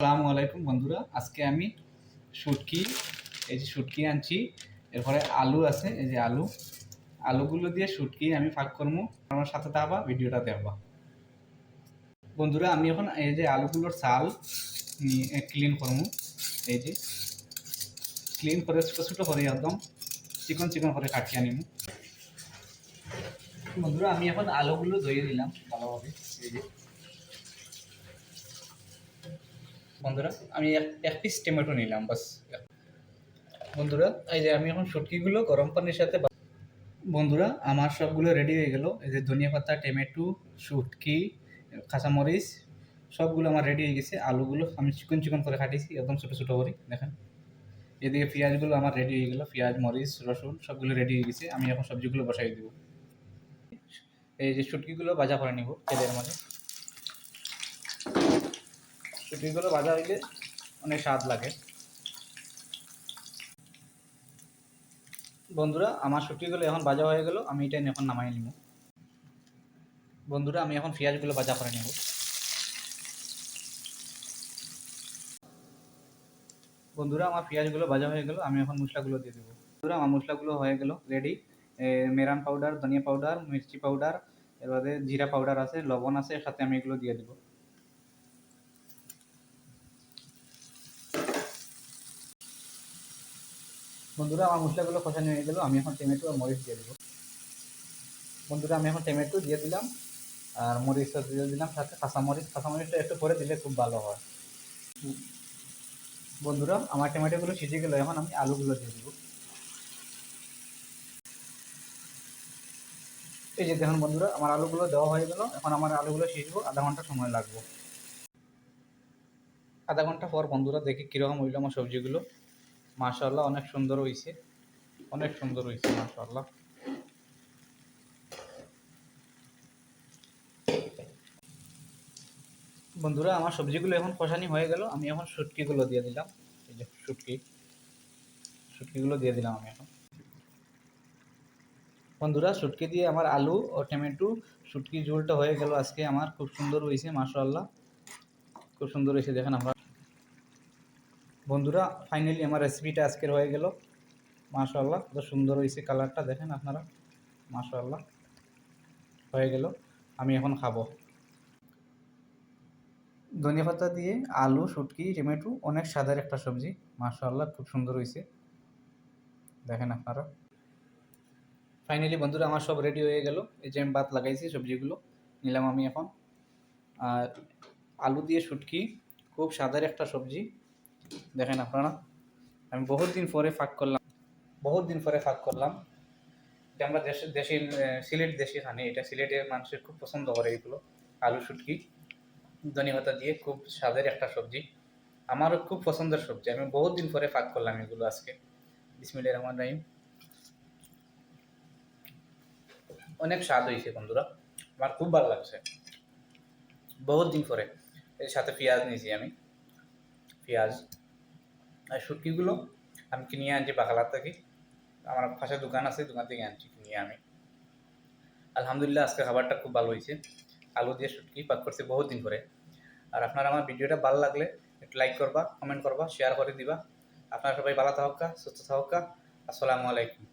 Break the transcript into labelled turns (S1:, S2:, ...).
S1: আসসালামু আলাইকুম বন্ধুরা, আজকে আমি শুটকি শুটকি আনছি। এরপরে আলু আছে, এই যে আলুগুলো দিয়ে শুটকি আমি ফাঁক করবো। আমার সাথে থাকবা, ভিডিওটা দেখবা। বন্ধুরা, আমি এখন এই যে আলুগুলোর ছাল ক্লিন করবো। এই যে ক্লিন করে ছোটো ছোটো করে একদম চিকন চিকন করে কাটিয়ে নিব। বন্ধুরা, আমি এখন আলুগুলো ধুয়ে দিলাম ভালোভাবে। এই যে বন্ধুরা, আমি এক পিস টমেটো নিলাম বাস। বন্ধুরা, এই যে আমি এখন শুটকিগুলো গরম পানির সাথে বন্ধুরা, আমার সবগুলো রেডি হয়ে গেল। এই যে ধনিয়া পাতা, টমেটো, শুটকি, কাঁচামরিচ সবগুলো আমার রেডি হয়ে গেছে। আলুগুলো আমি চিকন চিকন করে কাটিয়েছি একদম ছোটো ছোটো করে, দেখেন। এদিকে পেঁয়াজগুলো আমার রেডি হয়ে গেল, পেঁয়াজ, মরিচ, রসুন সবগুলো রেডি হয়ে গেছে। আমি এখন সবজিগুলো বসাই দেবো। এই যে শুটকিগুলো ভাজা করে নিব তেলের মধ্যে। শুটকিগুলো ভাজা হইলে অনেক স্বাদ লাগে। বন্ধুরা, আমার শুটকিগুলো এখন ভাজা হয়ে গেল, আমি এটা এখন নামাই নিব। বন্ধুরা, আমি এখন পেঁয়াজগুলো ভাজা করে নেব। বন্ধুরা, আমার পেঁয়াজগুলো ভাজা হয়ে গেল, আমি এখন মশলাগুলো দিয়ে দেবো। বন্ধুরা, আমার মশলাগুলো হয়ে গেল রেডি। মেরান পাউডার, ধনিয়া পাউডার, মির্চি পাউডার, এবারে জিরা পাউডার আছে, লবণ আছে, এর সাথে আমি এগুলো দিয়ে দেবো। বন্ধুরা, আমার মশলাগুলো কষানো হয়ে গেল, আমি এখন টমেটো আর মরিচ দিয়ে দেবো। বন্ধুরা, আমি এখন টমেটো দিয়ে দিলাম আর মরিচটা দিয়ে দিলাম, সাথে কাঁচামরিচটা একটু পরে দিলে খুব ভালো হয়। বন্ধুরা, আমার টমেটোগুলো সিজে গেল, এখন আমি আলুগুলো দিয়ে দেবো। এই যে দেখুন বন্ধুরা, আমার আলুগুলো দেওয়া হয়ে গেল। এখন আমার আলুগুলো সিজবো, আধা ঘন্টা সময় লাগবে। আধা ঘন্টা পর বন্ধুরা দেখি কীরকম হইলো আমার সবজিগুলো। মাশাআল্লাহ, অনেক সুন্দর হয়েছে, অনেক সুন্দর হয়েছে মাশাআল্লাহ। বন্ধুরা, আমার সবজিগুলো এখন কষানি হয়ে গেল, আমি এখন শুটকিগুলো দিয়ে দিলাম। এই যে শুটকিগুলো দিয়ে দিলাম আমি এখন। বন্ধুরা, শুটকি দিয়ে আমার আলু ও টমেটো শুটকি ঝোলটা হয়ে গেল আজকে আমার। খুব সুন্দর হয়েছে মাশাআল্লাহ, খুব সুন্দর হয়েছে দেখেন আমরা। বন্ধুরা, ফাইনালি আমার রেসিপিটা আজকের হয়ে গেল মাশাআল্লাহ। কত সুন্দর হয়েছে, কালারটা দেখেন আপনারা মাশাআল্লাহ। হয়ে গেল, আমি এখন খাবো। ধনিয়া পাতা দিয়ে আলু, শুটকি, টমেটো অনেক স্বাদের একটা সবজি মাশাআল্লাহ, খুব সুন্দর হয়েছে দেখেন আপনারা। ফাইনালি বন্ধুরা, আমার সব রেডি হয়ে গেল। এই যে আমি ভাত লাগাইছি, সবজিগুলো নিলাম আমি এখন। আর আলু দিয়ে শুটকি খুব স্বাদের একটা সবজি দেখেন আপনারা। আমি বহুত দিন পরে ফাঁক করলাম। এটা আমরা দেশি সিলেট দেশি খানি, এটা সিলেটের মানুষের খুব পছন্দ করে এগুলো। আলু শুটকি ধনিয়া পাতা দিয়ে খুব স্বাদের একটা সবজি, আমারও খুব পছন্দের সবজি। আমি বহুত দিন পরে ফাঁক করলাম এগুলো আজকে। বিসমিল্লাহির রহমানির রহিম। অনেক স্বাদ হয়েছে বন্ধুরা, আমার খুব ভালো লাগছে বহুত দিন পরে। এর সাথে পেঁয়াজ নিয়েছি আমি, পেঁয়াজ আর শুটকিগুলো আমি কিনে আনছি বাকালার থেকে। আমার পাশে দোকান আছে, দোকান থেকে আনছি কিনে আমি। আলহামদুলিল্লাহ, আজকে খাবারটা খুব ভালো হয়েছে। আলু দিয়ে শুটকি পাক করছি বহুত দিন পরে। আর আপনারা আমার ভিডিওটা ভালো লাগলে একটু লাইক করবা, কমেন্ট করবা, শেয়ার করে দিবা। আপনারা সবাই ভালো থাকা, সুস্থ থাকা। আসসালামু আলাইকুম।